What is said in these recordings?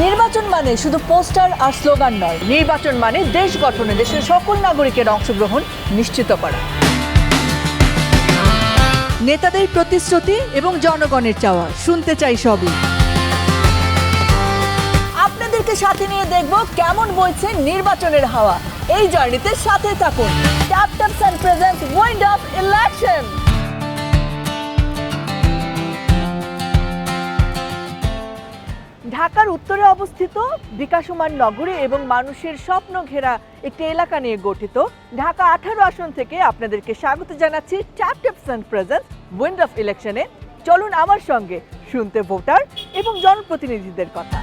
নির্বাচন মানে শুধু পোস্টার আর স্লোগান নয়, নির্বাচন মানে দেশ গঠনে দেশের সকল নাগরিকের অংশগ্রহণ নিশ্চিত করা। নেতাদের প্রতিশ্রুতি এবং জনগণের চাওয়া শুনতে চাই সবই। আপনাদেরকে সাথে নিয়ে দেখব কেমন বইছে নির্বাচনের হাওয়া। এই জার্নিতে সাথে থাকুন। Tap taps and presents wind of election. ঢাকার উত্তরে অবস্থিত বিকাশমান নগরী এবং মানুষের স্বপ্ন ঘেরা একটি এলাকা নিয়ে গঠিত ঢাকা 18 আসন থেকে আপনাদেরকে স্বাগত জানাচ্ছি tap taps and presents wind of ইলেকশনে। চলুন আমার সঙ্গে শুনতে ভোটার এবং জনপ্রতিনিধিদের কথা।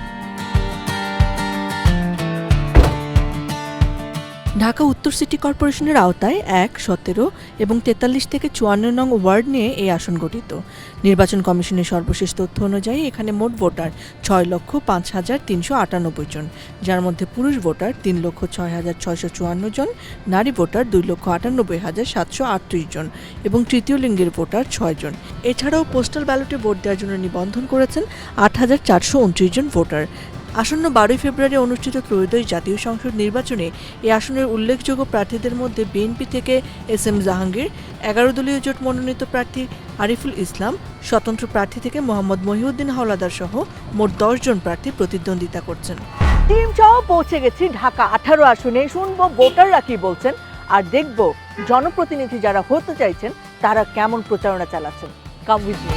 ঢাকা উত্তর সিটি কর্পোরেশনের আওতায় 1, 17 এবং 43 থেকে 54 নং ওয়ার্ড নিয়ে এই আসন গঠিত। নির্বাচন কমিশনের সর্বশেষ তথ্য অনুযায়ী এখানে মোট ভোটার 6,05,398 জন, যার মধ্যে পুরুষ ভোটার 3,06,654 জন, নারী ভোটার 2,98,738 জন এবং তৃতীয় লিঙ্গের ভোটার 6 জন। এছাড়াও পোস্টাল ব্যালটে ভোট দেওয়ার জন্য নিবন্ধন করেছেন 8,429 জন ভোটার। আসন্ন 12 ফেব্রুয়ারি অনুষ্ঠিত ত্রয়োদশ জাতীয় সংসদ নির্বাচনে এই আসনের উল্লেখযোগ্য প্রার্থীদের মধ্যে বিএনপি থেকে SM জাহাঙ্গীর, 11 দলীয় জোট মনোনীত প্রার্থী আরিফুল ইসলাম, স্বতন্ত্র প্রার্থী থেকে মোহাম্মদ মহিউদ্দিন হাওলাদার সহ মোট 10 জন প্রার্থী প্রতিদ্বন্দ্বিতা করছেন। টিম সহ পৌঁছে গেছি ঢাকা 18 আসনে। শুনবো ভোটাররা কি বলছেন আর দেখব জনপ্রতিনিধি যারা হতে চাইছেন তারা কেমন প্রচারণা চালাচ্ছেন। Come with me.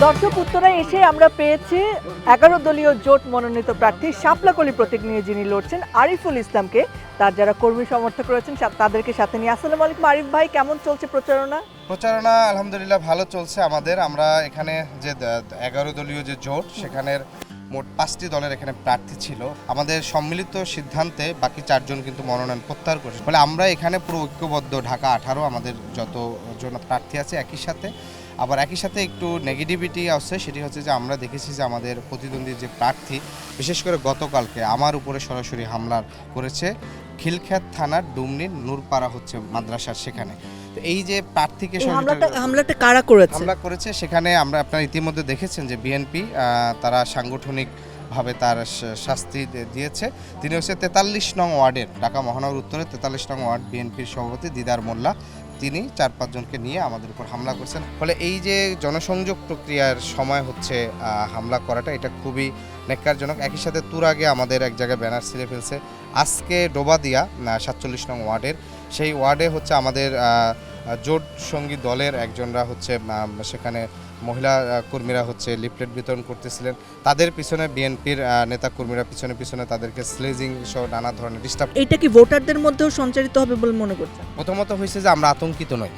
দর্শক, উত্তরায় এসে আমরা পেয়েছি 11 দলীয় জোট মনোনীত প্রার্থী শাপলাকলি প্রতীক নিয়ে যিনি লড়ছেন আরিফুল ইসলামকে। তার যারা কর্মী সমর্থক রয়েছেন তাদেরকে সাথে নিয়ে। আসসালামু আলাইকুম আরিফ ভাই, কেমন চলছে প্রচারণা? আলহামদুলিল্লাহ ভালো চলছে আমাদের। আমরা এখানে যে 11 দলীয় যে জোট, সেখানের মোট 5টি দলের এখানে প্রার্থী ছিল। আমাদের সম্মিলিত সিদ্ধান্তে বাকি 4 জন কিন্তু মনোনয়ন প্রত্যাহার করেছে। ফলে আমরা এখানে পুরো ঐক্যবদ্ধ ঢাকা 18 আমাদের যত জন প্রার্থী আছে একই সাথে। আবার একই সাথে একটু নেগেটিভিটি আছে, সেটি হচ্ছে যে আমরা দেখেছি যে আমাদের প্রতিদ্বন্দ্বী যে প্রার্থী বিশেষ করে গতকালকে আমার উপরে সরাসরি হামলা করেছে খিলখ্যাত থানার ডুমনির নূরপাড়া হচ্ছে মাদ্রাসার সেখানে। তো এই যে প্রার্থীকে হামলাটা কারা করেছে? হামলা করেছে সেখানে আমরা আপনারা ইতিমধ্যে দেখেছেন যে বিএনপি তারা সাংগঠনিক ভাবে তার শাস্তি দিয়েছে। তিনি হচ্ছে 43 নং ওয়ার্ডের ঢাকা মহানগর উত্তরের 43 নং ওয়ার্ড বিএনপির সভাপতি দিদার মোল্লা। তিনি 4-5 জনকে নিয়ে আমাদের উপর হামলা করছেন। ফলে এই যে জনসংযোগ প্রক্রিয়ার সময় হচ্ছে হামলা করাটা, এটা খুবই ন্যাক্কারজনক। একই সাথে তুর আগে আমাদের এক জায়গায় ব্যানার ছিঁড়ে ফেলছে। আজকে ডোবাদিয়া 47 নং ওয়ার্ডের সেই ওয়ার্ডে হচ্ছে আমাদের জোট সঙ্গী দলের একজনরা হচ্ছে সেখানে মহিলা কর্মীরা হচ্ছে লিফলেট বিতরণ করতেছিলেন। তাদের পিছনে বিএনপির নেতা কর্মীরা পিছনে তাদেরকে স্লেজিং সহ নানা ধরনের ডিস্টার্ব। এটা কি ভোটারদের মধ্যেও সঞ্চারিত হবে বলে মনে করছেন? প্রথমত হয়েছে যে আমরা আতঙ্কিত নই,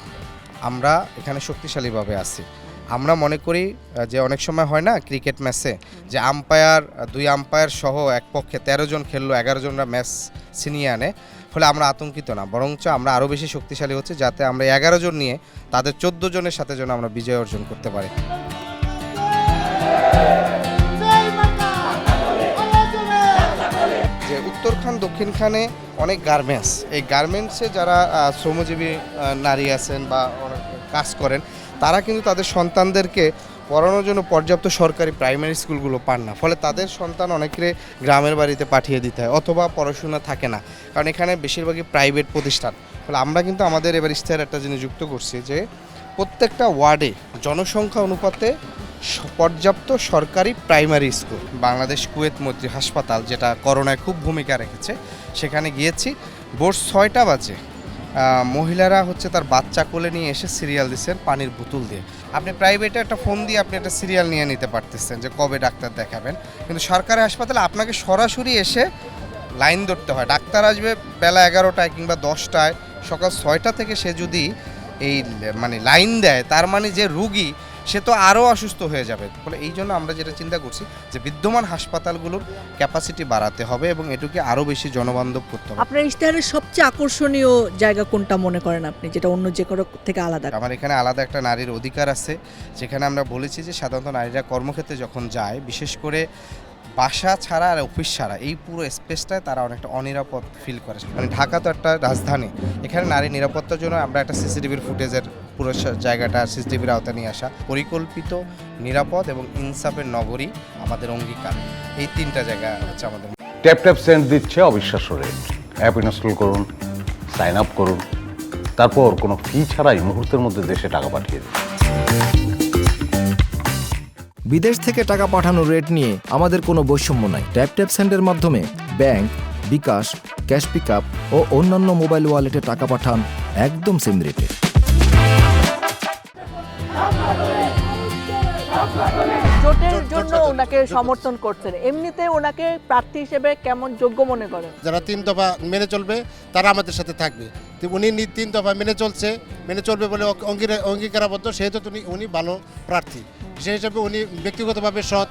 আমরা এখানে শক্তিশালীভাবে আছি। আমরা মনে করি যে অনেক সময় হয় না ক্রিকেট ম্যাচে যে আম্পায়ার 2 আম্পায়ার সহ এক পক্ষে 13 জন খেললো, 11 জনরা ম্যাচ ছিনিয়ে আনে। ফলে আমরা আতঙ্কিত না, বরঞ্চ আমরা আরও বেশি শক্তিশালী হচ্ছে যাতে আমরা 11 জন নিয়ে তাদের 14 জনের সাথে যেন আমরা বিজয় অর্জন করতে পারি। যে উত্তরখান দক্ষিণখানে অনেক গার্মেন্টস, এই গার্মেন্টসে যারা শ্রমজীবী নারী আছেন বা কাজ করেন, তারা কিন্তু তাদের সন্তানদেরকে পড়ানোর জন্য পর্যাপ্ত সরকারি প্রাইমারি স্কুলগুলো পান না। ফলে তাদের সন্তান অনেকে গ্রামের বাড়িতে পাঠিয়ে দিতে হয় অথবা পড়াশোনা থাকে না, কারণ এখানে বেশিরভাগই প্রাইভেট প্রতিষ্ঠান। ফলে আমরা কিন্তু আমাদের এবার ইশতেহারে একটা জিনিস যুক্ত করছি যে প্রত্যেকটা ওয়ার্ডে জনসংখ্যা অনুপাতে পর্যাপ্ত সরকারি প্রাইমারি স্কুল। বাংলাদেশ কুয়েত মৈত্রী হাসপাতাল, যেটা করোনায় খুব ভূমিকা রেখেছে, সেখানে গিয়েছি। ভোর 6টা বাজে মহিলারা হচ্ছে তার বাচ্চা কোলে নিয়ে এসে সিরিয়াল দিচ্ছেন পানির বোতল দিয়ে। আপনি প্রাইভেটে একটা ফোন দিয়ে আপনি একটা সিরিয়াল নিয়ে নিতে পারতেছেন যে কবে ডাক্তার দেখাবেন, কিন্তু সরকারি হাসপাতালে আপনাকে সরাসরি এসে লাইন ধরতে হয়। ডাক্তার আসবে বেলা 11টায় কিংবা 10টায়, সকাল 6টা থেকে সে যদি এই লাইন দেয়, তার মানে যে রুগী সে তো আরও অসুস্থ হয়ে যাবে। ফলে এই জন্য আমরা যেটা চিন্তা করছি যে বিদ্যমান হাসপাতালগুলোর ক্যাপাসিটি বাড়াতে হবে এবং এটুকে আরও বেশি জনবান্ধব করতে হবে। আপনার ইশতেহারের সবচেয়ে আকর্ষণীয় জায়গা কোনটা মনে করেন আপনি, যেটা অন্য যে কারো থেকে আলাদা? আমার এখানে আলাদা একটা নারীর অধিকার আছে, যেখানে আমরা বলেছি যে সাধারণত নারীরা কর্মক্ষেত্রে যখন যায়, বিশেষ করে বাসা ছাড়া আর অফিস ছাড়া এই পুরো স্পেসটায় তারা অনেকটা অনিরাপদ ফিল করে। মানে ঢাকা তো একটা রাজধানী, এখানে নারী নিরাপত্তার জন্য আমরা একটা সিসিটিভির ফুটেজের পুরো জায়গাটা সিসিটিভির আওতায় নিয়ে আসা, পরিকল্পিত, নিরাপদ এবং ইনসাফের নগরী আমাদের অঙ্গীকার। এই তিনটা জায়গা হচ্ছে আমাদের। ট্যাপ ট্যাপ সেন্ড দিচ্ছে অবিশ্বাস্য রেট। অ্যাপ ইনস্টল করুন, সাইন আপ করুন, তারপর কোনো ফি ছাড়াই মুহূর্তের মধ্যে দেশে টাকা পাঠিয়ে দিন। বিদেশ থেকে টাকা পাঠানোর রেট নিয়ে আমাদের কোনো বৈষম্য নাই। ট্যাপ ট্যাপ সেন্ডের মাধ্যমে ব্যাংক, বিকাশ, ক্যাশ পিকআপ ও অন্যান্য মোবাইল ওয়ালেটে টাকা পাঠান একদম সেম রেটে। জোটের জন্য ওনাকে সমর্থন করছেন, এমনিতে ওনাকে প্রার্থী হিসেবে কেমন যোগ্য মনে করেন? যারা 3 দফা মেনে চলবে তারা আমাদের সাথে থাকবে। তো উনি 3 দফা মেনে চলবে বলে অঙ্গীকারাবদ্ধ, সেহেতু উনি ভালো প্রার্থী। সেই হিসাবে উনি ব্যক্তিগতভাবে সৎ,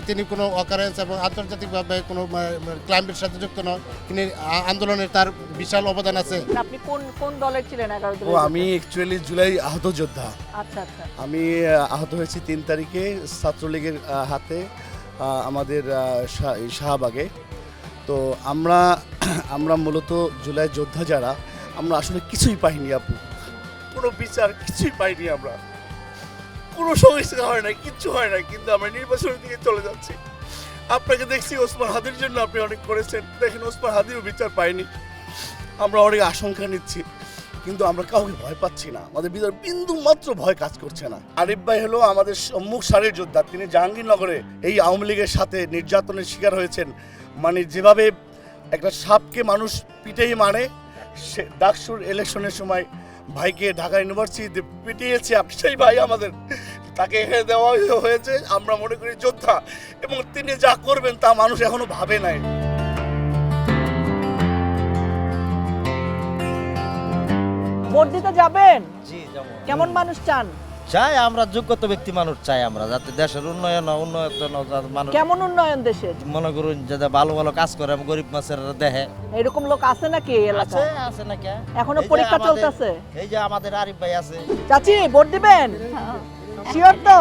তিনি কোনো অকারেন্স এবং আন্তর্জাতিকভাবে কোনো ক্লাইমেটের সাথে যুক্ত নয়। তিনি আন্দোলনের তার বিশাল অবদান আছে। আপনি কোন দলের ছিলেন 11 দলের? আমি অ্যাকচুয়ালি জুলাই আহত যোদ্ধা। আচ্ছা আচ্ছা। আমি আহত হয়েছি 3 তারিখে ছাত্রলীগের হাতে আমাদের শাহবাগে। তো আমরা মূলত জুলাই যোদ্ধা যারা, আমরা আসলে কিছুই পাইনি আপু, কোনো বিচার কিছুই পাইনি, আমরা কোনো সংস্কার হয় না, কিচ্ছু হয় না, কিন্তু আমরা নির্বাচনের দিকে চলে যাচ্ছি। আপনাকে দেখছি ওসমান হাদির জন্য আপনি অনেক করেছেন, দেখেন ওসমান হাদিও বিচার পাইনি। আমরা অনেক আশঙ্কা নিচ্ছি, কিন্তু আমরা কাউকে ভয় পাচ্ছি না, আমাদের ভিতরে বিন্দু মাত্র ভয় কাজ করছে না। আরিফ ভাই হলো আমাদের সম্মুখ সারির যোদ্ধা। তিনি জাহাঙ্গীরনগরে এই আওয়ামী লীগের সাথে নির্যাতনের শিকার হয়েছেন। মানে যেভাবে একটা সাপকে মানুষ পিটেই মারে, সে ডাকসুর ইলেকশনের সময় ভাইকে ঢাকা ইউনিভার্সিটিতে পিটিয়েছে, সেই ভাই আমাদের, তাকে এখানে দেওয়া হয়েছে। আমরা মনে করি যোদ্ধা, এবং তিনি যা করবেন তা মানুষ এখনো ভাবে নাই। ভোট দিতে যাবেন? জি যাব। কেমন মানুষ চান? চাই আমরা যোগ্যতা ব্যক্তি মানুষ চাই আমরা, যাতে দেশের উন্নয়ন মানুষ কেমন উন্নয়ন দেশের? মনে করুন যাতে ভালো ভালো কাজ করে, গরিব মানুষের দেখে। এরকম লোক আছে নাকি এই এলাকায়? আছে না কে? এখনো এই যে পরীক্ষা আমাদের- চলতেছে? এই যে আমাদের আরিফ ভাই আছে। চাচি ভোট দিবেন? শিওর তো?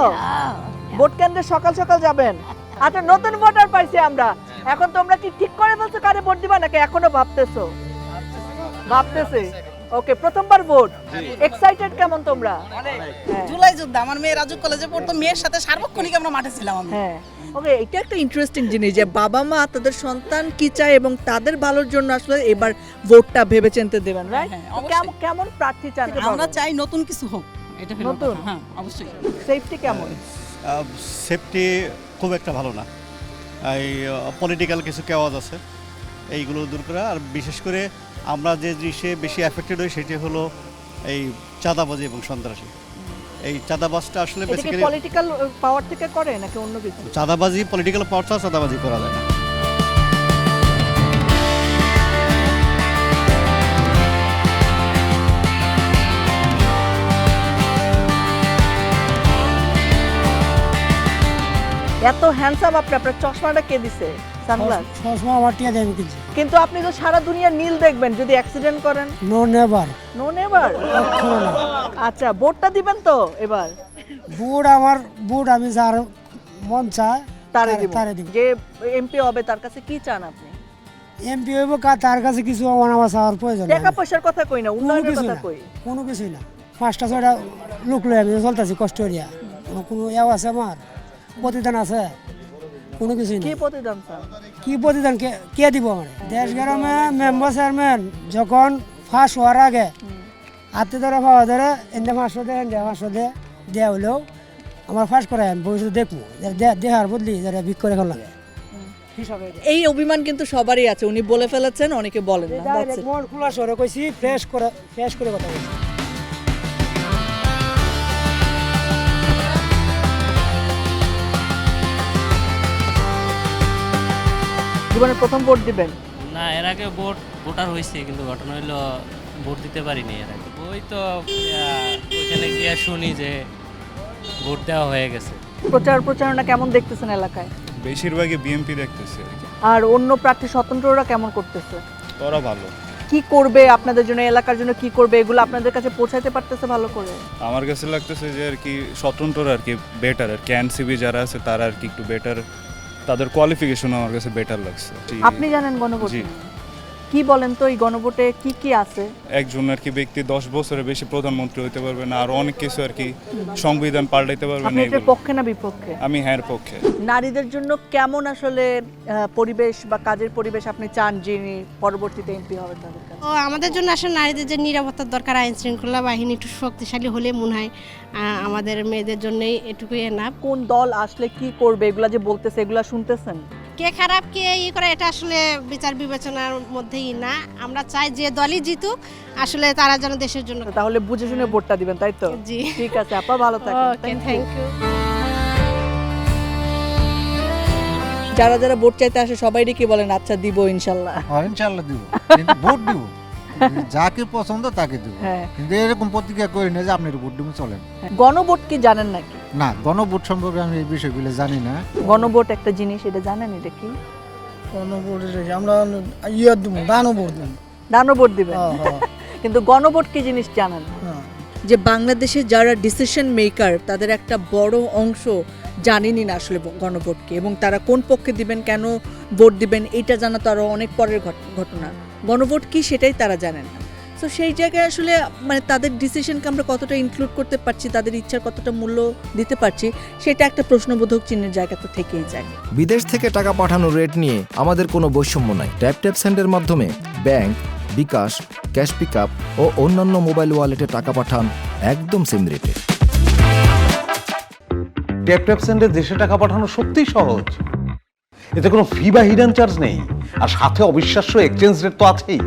ভোট কেন্দ্রে সকাল সকাল যাবেন? আচ্ছা, নতুন ভোটার পাইছি আমরা। এখন তোমরা কি ঠিক করে বলছো কারে ভোট দিবা, নাকি এখনো ভাবতেছো? ভাবতেছে। ওকে, প্রথমবার ভোট, এক্সাইটেড কেমন তোমরা? হ্যাঁ। জুলাই যোদ্ধা, আমার মেয়ে রাজু কলেজে পড়তো, মেয়ের সাথে সার্বক্ষণিক আমরা মাঠে ছিলাম। আমি হ্যাঁ, ওকে, এটা একটা ইন্টারেস্টিং জিনিস যে বাবা মা তাদের সন্তান কি চায় এবং তাদের ভালোর জন্য আসলে এবার ভোটটা ভেবেচিন্তে দেবেন, রাইট? হ্যাঁ, অবশ্যই। কেমন প্রার্থী চান? আমরা চাই নতুন কিছু হোক, এটা হলো নতুন? কথা। হ্যাঁ, অবশ্যই। সেফটি কেমন? সেফটি খুব একটা ভালো না, এই পলিটিক্যাল কিছু কেওয়াজ আছে, এইগুলো দূর করা। আর বিশেষ করে আমরা যে জিনিসে বেশি অ্যাফেক্টেড হই সেটি হলো এই চাঁদাবাজি এবং সন্ত্রাসী। এই চাঁদাবাজটা আসলে এটা কি বেসিক্যালি পলিটিক্যাল পাওয়ার থেকে করে নাকি অন্য কিছু? চাঁদাবাজি, পলিটিক্যাল পাওয়ার ছাড়া চাঁদাবাজি করা যায় না। এত হ্যান্ডসাম আপনি, আপনার চশমাটা কে দিছে? সানগ্লাস? চশমা আমার টিয়া দেন কিনছি। কিন্তু আপনি তো সারা দুনিয়া নীল দেখবেন যদি অ্যাক্সিডেন্ট করেন। No never. No never. আচ্ছা, ভোটটা দিবেন তো এবার? বুট আমি যার মন চায় তারে দিব। তারে দিব। যে এমপি হবে তার কাছে কি চান আপনি? এমপি হইব তার কাছে কিছু আমার চাওয়ার প্রয়োজন নাই। টাকা পয়সার কথা কই না, কোনো উন্নয়নের কিছু কথা না, কই। কোনো কিছুই না। 5টা 6টা লোক লই আমি চলতেছি কষ্ট করিয়া, কোনো ইয়াও আছে আমার, প্রতিদান আছে? কোনো কিছুই কি না। প্রতিদান চান? কি প্রতিদান কে দিব আমার? দেশ গ্রামে মেম্বার চেয়ারম্যান যখন ফাঁস হওয়ার আগে হাতে ধরে পাওয়া ধরে এনে 500 দে, এনে 500 দে, দেওয়া হলেও আমার ফাঁস করায় আমি ভবিষ্যতে দেখবো, দেহার বদলি যারা ভিক করে এখন লাগে। এই অভিমান কিন্তু সবারই আছে, উনি বলে ফেলেছেন, অনেকে বলেন না। That's it. মন খোলা সরে কইছি, ফ্রেশ করে কথা বলছি। জীবনের প্রথম ভোট দিবেন? না, এর আগে ভোটার হয়েছে, কিন্তু ঘটনা হইলো ভোট দিতে পারিনি এর আগে। ওই তো ওইখানে গিয়ে শুনি যে ভোট দেওয়া হয়ে গেছে। প্রচারণা কেমন দেখতেছেন এলাকায়? বেশিরভাগই বিএনপি দেখতেছে। আর অন্য প্রার্থী স্বতন্ত্ররা কেমন করতেছে? ওরা ভালো। কি করবে আপনাদের জন্য, এলাকার জন্য কি করবে, এগুলো আপনাদের কাছে পৌঁছাতে পারতেছে ভালো করে? আমার কাছে লাগতেছে যে আর কি স্বতন্ত্র আর কি বেটার, আর কি এনসিবি যারা আছে তারা আর কি একটু বেটার তাদের কোয়ালিফিকেশন আমার কাছে বেটার লাগছে। আপনি জানেন গণভোট জি। নিয়ে? কি বলেন তো এই গণভোটে কি কি আছে? একজন আর কি ব্যক্তি 10 বছরের বেশি প্রধানমন্ত্রী হতে পারবে না, আর অনেক কিছু আর কি সংবিধান পাল্টাইতে পারবে আপনি না। এটার এগুলো। পক্ষে না বিপক্ষে? আমি হ্যাঁ পক্ষে। নারীদের জন্য কেমন আসলে পরিবেশ বা কাজের পরিবেশ আপনি চান যিনি পরবর্তীতে এমপি হবেন তাদের কাছে? ও আমাদের জন্য আসলে নারীদের যে নিরাপত্তার দরকার, আইন শৃঙ্খলা বাহিনী একটু শক্তিশালী হলে মনে হয় আমাদের মেয়েদের জন্যই এটুকুই এনাফ। কোন দল আসলে কি করবে এগুলা যে বলতেছে এগুলা শুনতেছেন? কে খারাপ কে করে এটা আসলে বিচার বিবেচনার মধ্যেই না। আমরা চাই যে দলই জিতুক আসলে তারা যেন দেশের জন্য। তাহলে বুঝে শুনে ভোটটা দিবেন, তাই তো? জি, ঠিক আছে আপা, ভালো থাকেন। ওকে, থ্যাংক ইউ। যারা যারা ভোট চাইতে আসে সবাইরই কি বলেন আচ্ছা দিব ইনশাল্লাহ? ইনশাল্লাহ দিব, কিন্তু ভোট দিব যাকে পছন্দ তাকে দিব, হ্যাঁ। কিন্তু এরকম প্রতিক্রিয়া করি না যে আপনার ভোট দিব চলেন। গণভোট কি জানেন নাকি? না, গণভোট সম্পর্কে আমি এই বিষয়গুলো জানি না। গণভোট একটা জিনিস, এটা জানেন এটা কি? গণভোট আমরা ইয়ে দিব, দানও ভোট দিব। দানও ভোট দিবেন, কিন্তু গণভোট কি জিনিস জানেন? যে বাংলাদেশে যারা ডিসিশন মেকার তাদের একটা বড় অংশ জানেনই না আসলে গণভোটকে, এবং তারা কোন পক্ষে দিবেন, কেন ভোট দিবেন এটা জানা তো আরও অনেক পরের ঘটনা। গণভোট কি সেটাই তারা জানেন না। তো সেই জায়গায় আসলে মানে তাদের ডিসিশনকে আমরা কতটা ইনক্লুড করতে পারছি, তাদের ইচ্ছার কতটা মূল্য দিতে পারছি, সেটা একটা প্রশ্নবোধক চিহ্নের জায়গা তো থেকেই যায়। বিদেশ থেকে টাকা পাঠানোর রেট নিয়ে আমাদের কোনো বৈষম্য নাই। ট্যাপ সেন্ডের মাধ্যমে ব্যাংক, বিকাশ, ক্যাশ পিকআপ ও অন্যান্য মোবাইল ওয়ালেটে টাকা পাঠান একদম সেম রেটে। ট্যাপ সেন্ডে দেশে টাকা পাঠানো সত্যিই সহজ। এতে কোনো ফি বা হিডেন চার্জ নেই, আর সাথে অবিশ্বাস্য এক্সচেঞ্জ রেট তো আছেই।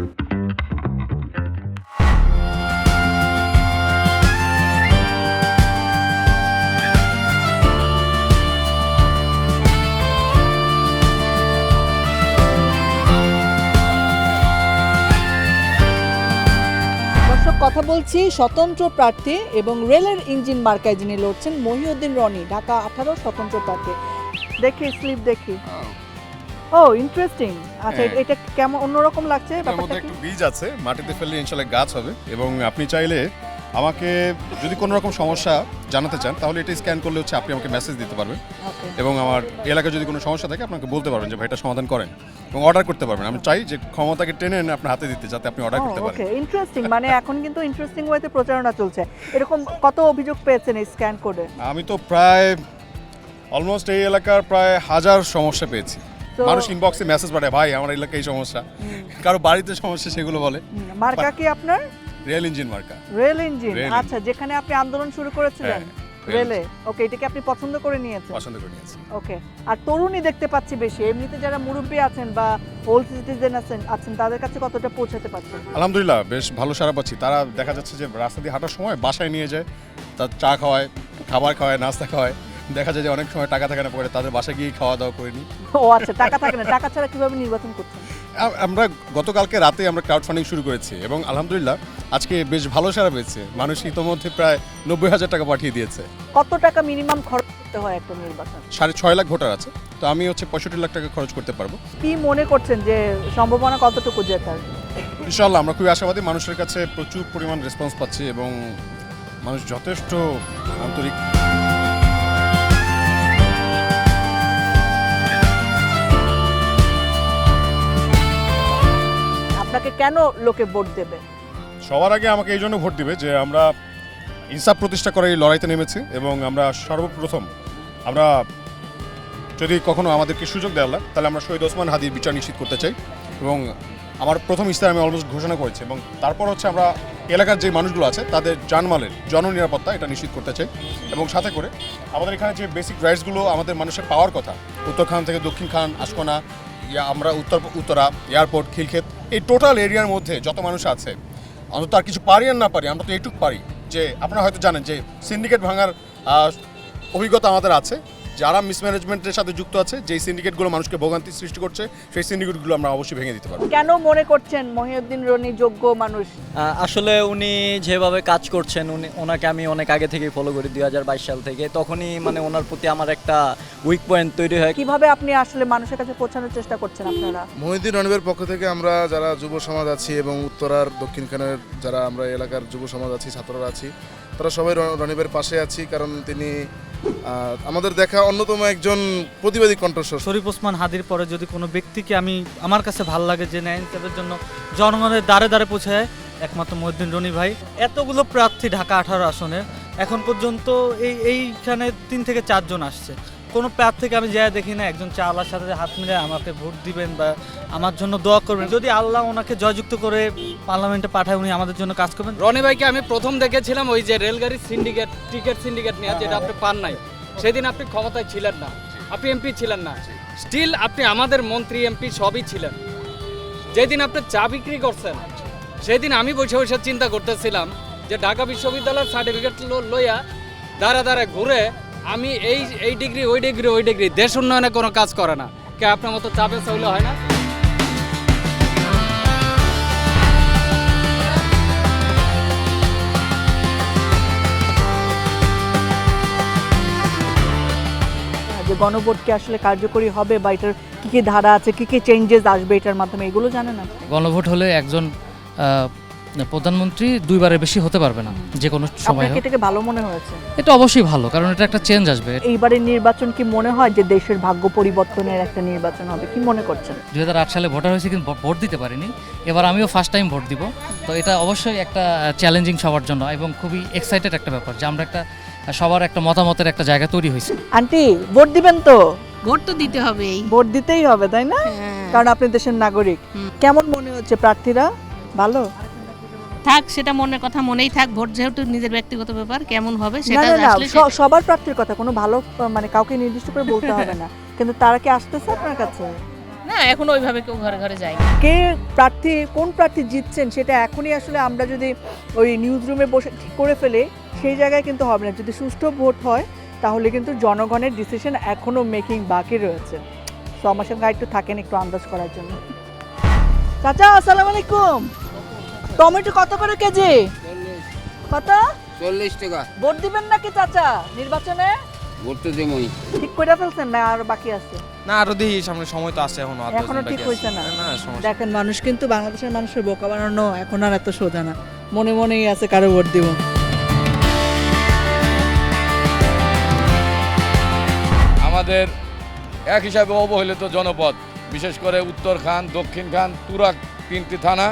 কথা বলছি স্বতন্ত্র প্রার্থী এবং রেলের ইঞ্জিন মার্কায় যিনি লড়ছেন মহিউদ্দিন রনি, ঢাকা 18 স্বতন্ত্র প্রার্থী। দেখি স্লিপ দেখি। ও ইন্টারেস্টিং। আচ্ছা, এটা কেমন অন্যরকম লাগছে? এর মধ্যে একটু বীজ আছে, মাটিতে ফেললে ইনশাআল্লাহ গাছ হবে। এবং আপনি চাইলে আমাকে যদি কোনো রকম সমস্যা জানাতে চান তাহলে এটা স্ক্যান করলে হচ্ছে আপনি আমাকে মেসেজ দিতে পারবেন, এবং আমার এলাকায় যদি কোনো সমস্যা থাকে আপনাকে বলতে পারবেন যে ভাই এটা সমাধান করেন, এবং অর্ডার করতে পারবেন। আমি চাই যে ক্ষমতাকে টেনে এনে আপনার হাতে দিতে, যাতে আপনি অর্ডার করতে পারেন। ওকে, ইন্টারেস্টিং। মানে এখন কিন্তু ইন্টারেস্টিং ওয়েতে প্রচারণা চলছে। এরকম কত অভিযোগ পেয়েছেন এই স্ক্যান কোডে? আমি তো প্রায় অলমোস্ট এই এলাকার প্রায় 1000 সমস্যা পেয়েছি। মানুষ ইনবক্সে মেসেজ পাঠায়, ভাই আমার এলাকায় এই সমস্যা, কারো বাড়িতে সমস্যা, সেগুলো বলে। মার্কা কি আপনার? রেল ইঞ্জিন মার্কা। রেল ইঞ্জিন, আচ্ছা, যেখানে আপনি আন্দোলন শুরু করেছিলেন রেলে। ওকে, এটাকে আপনি পছন্দ করে নিয়েছেন? পছন্দ করে নিয়েছি। ওকে, আর তরুণী দেখতে পাচ্ছি বেশি। এমনিতে যারা মুরব্বী আছেন বা ওল্ড সিটিজেন আছেন তাদের কাছে কতটা পৌঁছাতে পারছেন? আলহামদুলিল্লাহ, বেশ ভালো সাড়া পাচ্ছি। তারা দেখা যাচ্ছে যে রাস্তা দিয়ে হাঁটার সময় বাসায় নিয়ে যায়, তার চা খাওয়ায়, খাবার খাওয়ায়, নাস্তা খাওয়ায়। দেখা যায় যে অনেক সময় টাকা থাকে না পড়ে, তাদের বাসায় গিয়ে খাওয়া দাওয়া করে নিই। ও আচ্ছা, টাকা থাকে না। টাকা ছাড়া কিভাবে নির্বাচন করছেন? আমরা গতকালকে রাতে আমরা ক্রাউড ফান্ডিং শুরু করেছি, এবং আলহামদুলিল্লাহ আজকে বেশ ভালো সাড়া পেয়েছে। মানুষ ইতোমধ্যে প্রায় 90,000 টাকা পাঠিয়ে দিয়েছে। কত টাকা মিনিমাম খরচ করতে হয় একটা নির্বাচন? 6.5 লাখ ভোটার আছে, তো আমি হচ্ছে 65 লাখ টাকা খরচ করতে পারবো। কি মনে করছেন যে সম্ভাবনা কতটুকু জেতার? ইনশাআল্লাহ আমরা খুবই আশাবাদী। মানুষের কাছে প্রচুর পরিমাণ রেসপন্স পাচ্ছি, এবং মানুষ যথেষ্ট আন্তরিক। আপনাকে কেন লোকে ভোট দেবে? সবার আগে আমাকে এই জন্য ভোট দিবে যে আমরা ইনসাফ প্রতিষ্ঠা করার এই লড়াইতে নেমেছি, এবং আমরা সর্বপ্রথম আমরা যদি কখনো আমাদেরকে সুযোগ দেওয়া হয় তাহলে আমরা শহীদ ওসমান হাদির বিচার নিশ্চিত করতে চাই, এবং আমার প্রথম ইস্তাহার আমি অলমোস্ট ঘোষণা করেছি। এবং তারপর হচ্ছে আমরা এলাকার যে মানুষগুলো আছে তাদের জানমালের জননিরাপত্তা এটা নিশ্চিত করতে চাই, এবং সাথে করে আমাদের এখানে যে বেসিক রাইটসগুলো আমাদের মানুষের পাওয়ার কথা, উত্তরখান থেকে দক্ষিণ খান, আশকোনা, আমরা উত্তরা, এয়ারপোর্ট, খিলক্ষেত, এই টোটাল এরিয়ার মধ্যে যত মানুষ আছে, অন্তত আর কিছু পারি আর না পারি, আমরা তো এইটুকু পারি যে আপনারা হয়তো জানেন যে সিন্ডিকেট ভাঙার অভিজ্ঞতা আমাদের আছে। যারা মিসম্যানেজমেন্টের সাথে যুক্ত আছে, যেই সিন্ডিকেটগুলো মানুষকে ভোগান্তি সৃষ্টি করছে, সেই সিন্ডিকেটগুলো আমরা অবশ্যই ভেঙে দিতে পারবো। কেন মনে করছেন মহিউদ্দিন রনি যোগ্য মানুষ? আসলে উনি যেভাবে কাজ করছেন, ওনাকে আমি অনেক আগে থেকেই ফলো করি, 2022 সাল থেকে। তখনই মানে ওনার প্রতি আমার একটা উইক পয়েন্ট তৈরি হয়। কিভাবে আপনি আসলে মানুষের কাছে পৌঁছানোর চেষ্টা করছেন আপনারা? মহিউদ্দিন রনির পক্ষ থেকে আমরা যারা যুব সমাজ আছি, এবং উত্তরার দক্ষিণখানের যারা আমরা এলাকার যুব সমাজ আছি, ছাত্ররা আছি, তারা সবাই রনিবের পাশে আছি, কারণ তিনি আমাদের দেখা অন্যতম একজন প্রতিবাদী কণ্ঠস্বর। শরীফ ওসমান হাদির পরে যদি কোনো ব্যক্তিকে আমার কাছে ভালো লাগে যে ন্যায় ইনসাফের জন্য জনগণের দ্বারে দ্বারে পৌঁছায়, একমাত্র মহিউদ্দিন রনি ভাই। এতগুলো প্রার্থী ঢাকা 18 আসনে, এখন পর্যন্ত এইখানে 3 থেকে 4 জন আসছে। কোনো প্রার্থীকে আমি যাই দেখি না একজন আল্লাহর সাথে হাত মিলে আমাকে ভোট দিবেন বা আমার জন্য দোয়া করবেন। যদি আল্লাহ ওনাকে জয়যুক্ত করে পার্লামেন্টে পাঠায়, উনি আমাদের জন্য কাজ করবেন। রনি ভাইকে আমি প্রথম দেখেছিলাম ওই যে রেলগাড়ির সিন্ডিকেট, টিকিট সিন্ডিকেট নিয়ে, যেটা আপনি পান নাই। সেদিন আপনি ক্ষমতায় ছিলেন না, আপনি এমপি ছিলেন না, স্টিল আপনি আমাদের মন্ত্রী এমপি সবই ছিলেন। যেদিন আপনি চা বিক্রি করছেন, সেদিন আমি বসে বসে চিন্তা করতেছিলাম যে ঢাকা বিশ্ববিদ্যালয়ের সার্টিফিকেট লইয়া দ্বারা দ্বারা ঘুরে আমি এই ডিগ্রি ওই ডিগ্রি দেশ উন্নয়নে কোনো কাজ করে না। কে আপনার মতো চাপে চাইলে হয় না? যে গণভোট কি আসলে কার্যকরী হবে বা এটার কি কি ধারা আছে, কি কি চেঞ্জেস আসবে এটার মাধ্যমে, এগুলো জানেন না? গণভোট হলে একজন প্রধানমন্ত্রী 2 বারের বেশি হতে পারবে না, যে কোনো সময়। আপনাকে এটাকে ভালো মনে হয়েছে? এটা অবশ্যই ভালো, কারণ এটা একটা চেঞ্জ আসবে। এইবারের নির্বাচন কি মনে হয় যে দেশের ভাগ্য পরিবর্তনের একটা নির্বাচন হবে, কি মনে করছেন? 2008 সালে ভোটার হয়েছে কিন্তু ভোট দিতে পারিনি, এবার আমিও ফার্স্ট টাইম ভোট দিব। তো এটা অবশ্যই একটা চ্যালেঞ্জিং সবার জন্য এবং খুবই এক্সাইটেড একটা ব্যাপার যে আমরা একটা সবার একটা মতামতের একটা জায়গা তৈরি হয়েছে। আন্টি ভোট দিবেন তো? ভোট তো দিতে হবেই, ভোট দিতেই হবে, তাই না? কারণ আপনি দেশের নাগরিক। কেমন মনে হচ্ছে প্রার্থীরা? ভালো থাক, সেটা মনের কথা মনেই থাক। ভোট যেহেতু নিজের ব্যক্তিগত ব্যাপার, কেমন হবে সেটা আসলে সবার প্রার্থীর কথা, কোনো ভালো মানে কাউকে নির্দিষ্ট করে বলতে হবে না, কিন্তু তারা কি আসতেছে আপনার কাছে? না, এখন ওইভাবে কেউ ঘরে ঘরে যায়। কে প্রার্থী, কোন প্রার্থী জিতছেন সেটা এখনই আসলে আমরা যদি ওই নিউজ রুমে বসে ঠিক করে ফেলে, সেই জায়গায় কিন্তু হবে না। যদি সুষ্ঠু ভোট হয় তাহলে কিন্তু জনগণের ডিসিশন এখনো মেকিং বাকি রয়েছে। তো আমার সঙ্গে একটু থাকেন একটু আন্দাজ করার জন্য। চাচা আসসালামু আলাইকুম। টমেটো কত করে কেজি? কত? 40 টাকা। ভোট দিবেন নাকি চাচা নির্বাচনে? ভোট তো দেবই। ঠিক করে ফেলছেন না আর বাকি আছে? না, আরো দেখি, সামনে সময় তো আছে, এখনো ঠিক হইছে না। দেখেন, মানুষ কিন্তু বাংলাদেশের মানুষের বোকা বানানো এখন আর এত সোজা না, মনে মনেই আছে কারো ভোট দিব। আমাদের এক হিসাবে অবহেলিত জনপদ, বিশেষ করে উত্তর খান, দক্ষিণ খান, তুরাগ 3টি থানা,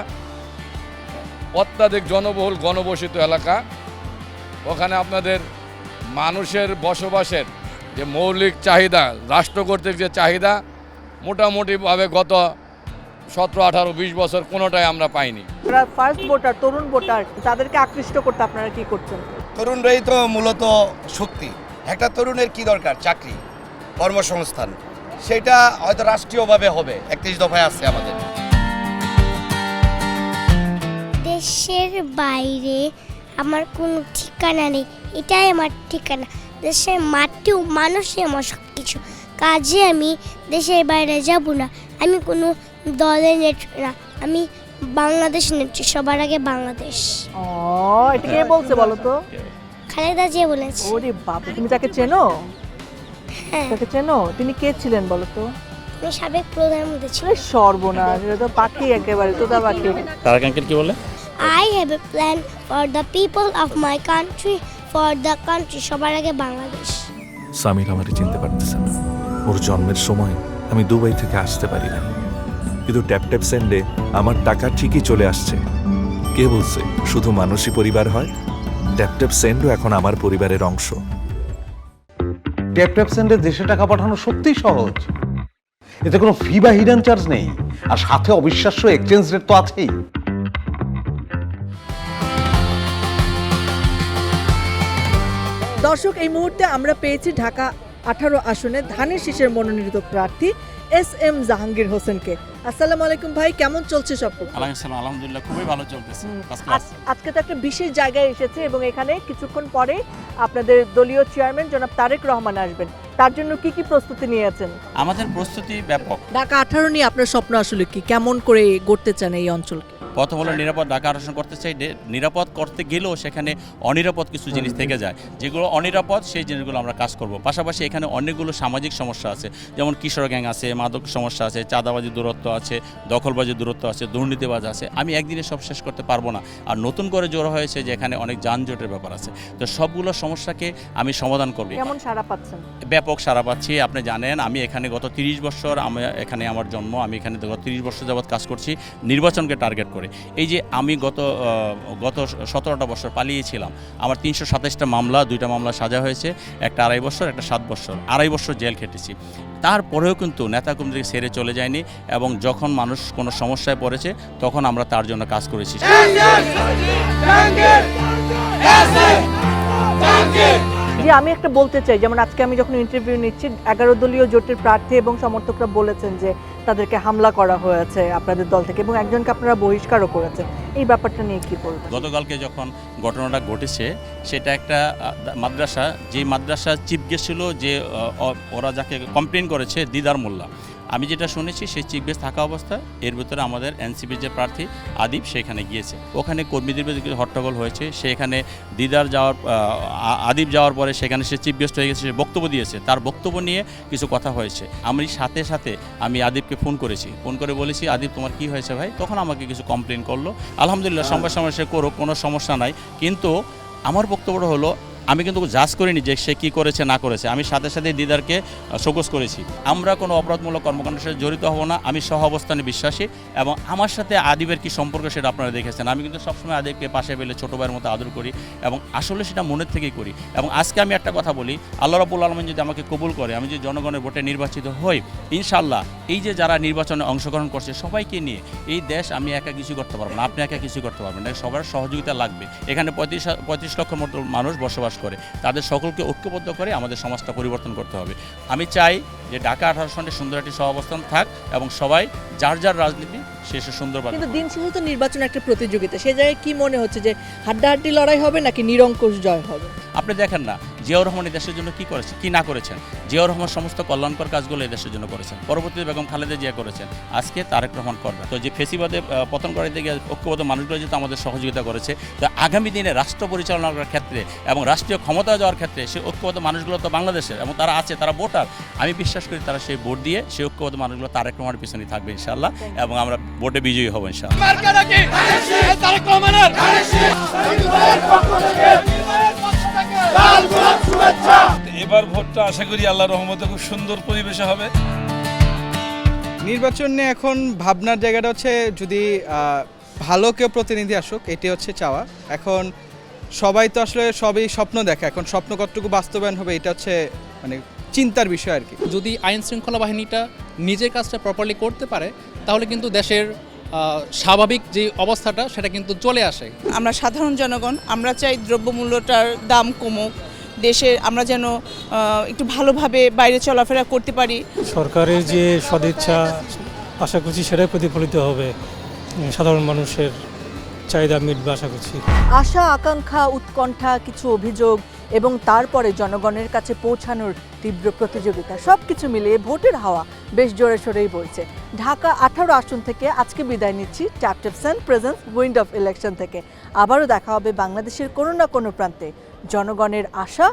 অত্যাধিক জনবহুল ঘনবসিত এলাকা। ওখানে আপনাদের মানুষের বসবাসের যে মৌলিক চাহিদা, রাষ্ট্র কর্তৃক যে চাহিদা, মোটামুটিভাবে গত 17, 18, 20 বছর কোনোটাই আমরা পাইনি। ফার্স্ট ভোটার, তরুণ ভোটার, তাদেরকে আকৃষ্ট করতে আপনারা কি করছেন? তরুণরাই তো মূলত শক্তি। একটা তরুণের কি দরকার? চাকরি, কর্মসংস্থান। সেটা হয়তো রাষ্ট্রীয়ভাবে হবে, 31 দফায় আছে আমাদের। দেশের বাইরে আমার কোনো ঠিকানা নেই, এটাই আমার ঠিকানা। দেশের মাটিও মানুষই আমার সব কিছু। কাজে আমি দেশের বাইরে যাব না, আমি কোনো দলের নেত্রী না, আমি বাংলাদেশ নেত্রী, সবার আগে বাংলাদেশ। ও, এটা কে বলছে বলো তো? খালেদা জিয়া বলেছে। ওরে বাপ, তুমি তাকে চেনো? হ্যাঁ। তাকে চেনো? তিনি কে ছিলেন বলো তো? আমি সাবেক প্রধানমন্ত্রী ছিলাম। সর্বনাশ, এটা তো পাখি একেবারে, তোতা পাখি। তারা আঙ্কেল কি বলে? I have a plan for the people of my country, for the country, সবার আগে বাংলাদেশ। সামির আমারে চিনতে পারতেছে না। ওর জন্মের সময় আমি দুবাই থেকে আসতে পারি না, কিন্তু ট্যাপ ট্যাপ সেন্ডে আমার টাকা ঠিকই চলে আসছে। কে বলছে শুধু মানুষই পরিবার হয়? ট্যাপ ট্যাপ সেন্ডও এখন আমার পরিবারের অংশ। ট্যাপ ট্যাপ সেন্ডে দেশে টাকা পাঠানো সত্যিই সহজ। এতে কোনো ফি বা হিডেন চার্জ নেই, আর সাথে অবিশ্বাস্য এক্সচেঞ্জ রেট তো আছেই। দর্শক, এই মুহূর্তে আমরা পেয়েছি ঢাকা 18 আসনে ধানের শীষের মনোনীত প্রার্থী SM জাহাঙ্গীর হোসেনকে। আসসালামু আলাইকুম ভাই, কেমন চলছে সব? আলহামদুলিল্লাহ, খুবই ভালো চলতেছে। আজকে তো একটা বিশেষ জায়গায় এসেছে এবং এখানে কিছুক্ষণ পরে আপনাদের দলীয় চেয়ারম্যান জনাব তারেক রহমান আসবেন। তার জন্য কি কি প্রস্তুতি নিয়েছেন? আমাদের প্রস্তুতি ব্যাপক। ঢাকা 18 নিয়ে আপনার স্বপ্ন আসলে কি? কেমন করে গড়তে চান এই অঞ্চলকে? প্রথম হলো নিরাপদ ঢাকা আবাসন করতে চাই, নিরাপদ করতে গেলেও সেখানে অনিরাপদ কিছু জিনিস থেকে যায়, যেগুলো অনিরাপদ সেই জিনিসগুলো আমরা কাজ করব। পাশাপাশি এখানে অনেকগুলো সামাজিক সমস্যা আছে, যেমন কিশোর গ্যাং আছে, মাদক সমস্যা আছে, চাঁদাবাজি দূরত্ব আছে, দখলবাজি দূরত্ব আছে, দুর্নীতিবাজ আছে। আমি একদিনে সব শেষ করতে পারবো না। আর নতুন করে জোর হয়েছে যে এখানে অনেক যানজটের ব্যাপার আছে, তো সবগুলো সমস্যাকে আমি সমাধান করব। কেমন সাড়া পাচ্ছেন? ব্যাপক সাড়া পাচ্ছি। আপনি জানেন আমি এখানে গত 30 বছর এখানে আমার জন্ম, আমি এখানে গত 30 বছর যাবৎ কাজ করছি নির্বাচনকে টার্গেট করে। এই যে আমি গত 17টা বছর পালিয়েছিলাম, আমার 327টা মামলা, 2টা মামলা সাজা হয়েছে, একটা 2.5 বছর, একটা 7 বছর, 2.5 বছর জেল খেটেছি। তারপরেও কিন্তু নেতাকর্মীদেরকে ছেড়ে চলে যায়নি, এবং যখন মানুষ কোনো সমস্যায় পড়েছে তখন আমরা তার জন্য কাজ করেছি। যে আমি একটা বলতে চাই, যেমন আজকে আমি যখন ইন্টারভিউ নিচ্ছি 11 দলীয় জোটের প্রার্থী এবং সমর্থকরা বলেছেন যে তাদেরকে হামলা করা হয়েছে আপনাদের দল থেকে, এবং একজনকে আপনারা বহিষ্কারও করেছেন। এই ব্যাপারটা নিয়ে কি বলবেন? গতকালকে যখন ঘটনাটা ঘটেছে, সেটা একটা মাদ্রাসা, যে মাদ্রাসার চিফ গেস্ট ছিল, যে ওরা যাকে কমপ্লেন করেছে দিদার মোল্লা, আমি যেটা শুনেছি সেই চিফ গেস্ট থাকা অবস্থায় এর ভিতরে আমাদের এনসিপির যে প্রার্থী আদিব সেখানে গিয়েছে, ওখানে কর্মীদের বিরুদ্ধে হট্টগোল হয়েছে। সেখানে আদিব যাওয়ার পরে সেখানে সে চিফ গেস্ট হয়ে গেছে, সে বক্তব্য দিয়েছে, তার বক্তব্য নিয়ে কিছু কথা হয়েছে। আমি সাথে সাথে আমি আদিবকে ফোন করেছি, ফোন করে বলেছি আদিব তোমার কি হয়েছে ভাই? তখন আমাকে কিছু কমপ্লেন করলো। আলহামদুলিল্লাহ সময় সময় সে করুক, কোনো সমস্যা নাই, কিন্তু আমার বক্তব্যটা হলো আমি কিন্তু জাজ করিনি যে সে কী করেছে না করেছে, আমি সাথে সাথে দিদারকে শোকজ করেছি। আমরা কোনো অপরাধমূলক কর্মকাণ্ডের সাথে জড়িত হব না, আমি সহ অবস্থানে বিশ্বাসী, এবং আমার সাথে আদিবের কি সম্পর্ক সেটা আপনারা দেখেছেন। আমি কিন্তু সবসময় আদিবকে পাশে পেলে ছোটো ভাইয়ের মতো আদর করি, এবং আসলে সেটা মনের থেকেই করি। এবং আজকে আমি একটা কথা বলি, আল্লাহ রাব্বুল আলামিন যদি আমাকে কবুল করে, আমি যদি জনগণের ভোটে নির্বাচিত হই, ইনশাআল্লাহ এই যে যারা নির্বাচনে অংশগ্রহণ করছে সবাইকে নিয়ে এই দেশ আমি একা কিছু করতে পারবো না, আপনি একা কিছু করতে পারবেন না, সবার সহযোগিতা লাগবে। এখানে 35 লক্ষ মতো মানুষ বসবাস করে, তাদের সকলকে ঐক্যবদ্ধ করে আমাদের সমাজটা পরিবর্তন করতে হবে। আমি চাই যে ঢাকা 18 আসনে সুন্দর একটি সহাবস্থান থাক, এবং সবাই যার যার রাজনীতি শেষে সুন্দরভাবে। কিন্তু দিন শেষে তো নির্বাচন একটা প্রতিযোগিতা, সেই জায়গায় কি মনে হচ্ছে যে হাড্ডাহাড্ডি লড়াই হবে নাকি নিরঙ্কুশ জয় হবে? আপনি দেখেন না জিয়াউর রহমান এই দেশের জন্য কি করেছে, কি না করেছেন। জিয়াউর রহমান সমস্ত কল্যাণকর কাজগুলো এই দেশের জন্য করেছেন, পরবর্তীতে বেগম খালেদা জিয়া করেছেন, আজকে তারেক রহমান করবে। তো যে ফেসিবাদে পতন করাতে গিয়ে ঐক্যবদ্ধ মানুষগুলো যেহেতু আমাদের সহযোগিতা করেছে, তো আগামী দিনে রাষ্ট্র পরিচালনা করার ক্ষেত্রে এবং রাষ্ট্রীয় ক্ষমতা যাওয়ার ক্ষেত্রে সেই ঐক্যবদ্ধ মানুষগুলো তো বাংলাদেশের, এবং তারা আছে, তারা ভোটার। আমি বিশ্বাস করি তারা সেই ভোট দিয়ে সেই ঐক্যবদ্ধ মানুষগুলো তারেক রহমানের পিছনে থাকবে ইনশাআল্লাহ, এবং আমরা ভোটে বিজয়ী হব ইনশাআল্লাহ। এবার ভোটটা আশা করি আল্লাহর রহমতে খুব সুন্দর পরিবেশে হবে। নির্বাচন নিয়ে এখন ভাবনার জায়গাটা হচ্ছে যদি ভালো কেউ প্রতিনিধি আসুক, এটি হচ্ছে চাওয়া। এখন সবাই তো আসলে সবই স্বপ্ন দেখে, এখন স্বপ্ন কতটুকু বাস্তবায়ন হবে এটা হচ্ছে মানে চিন্তার বিষয় আর কি। যদি আইন শৃঙ্খলা বাহিনীটা নিজের কাজটা প্রপারলি করতে পারে, তাহলে কিন্তু দেশের স্বাভাবিক যে অবস্থাটা সেটা কিন্তু চলে আসে। আমরা সাধারণ জনগণ, আমরা চাই দ্রব্যমূল্যটার দাম কমুক, দেশে আমরা যেন একটু ভালোভাবে বাইরে চলাফেরা করতে পারি। সরকারের যে সদিচ্ছা আশা করছি সেটাই প্রতিফলিত হবে, সাধারণ মানুষের চাহিদা মিটবে আশা করছি। আশা আকাঙ্ক্ষা উৎকণ্ঠা, কিছু অভিযোগ এবং তারপরে জনগণের কাছে পৌঁছানোর তীব্র প্রতিযোগিতা, সব কিছু মিলিয়ে ভোটের হাওয়া বেশ জোরে সোরেই বইছে। ঢাকা 18 আসন থেকে আজকে বিদায় নিচ্ছি ট্যাপট্যাপসন প্রেজেন্স উইন্ড অফ ইলেকশন থেকে। আবারও দেখা হবে বাংলাদেশের কোনো না কোনো প্রান্তে জনগণের আশা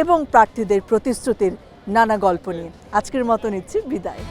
এবং প্রার্থীদের প্রতিশ্রুতির নানা গল্প নিয়ে। আজকের মতো নিচ্ছি বিদায়।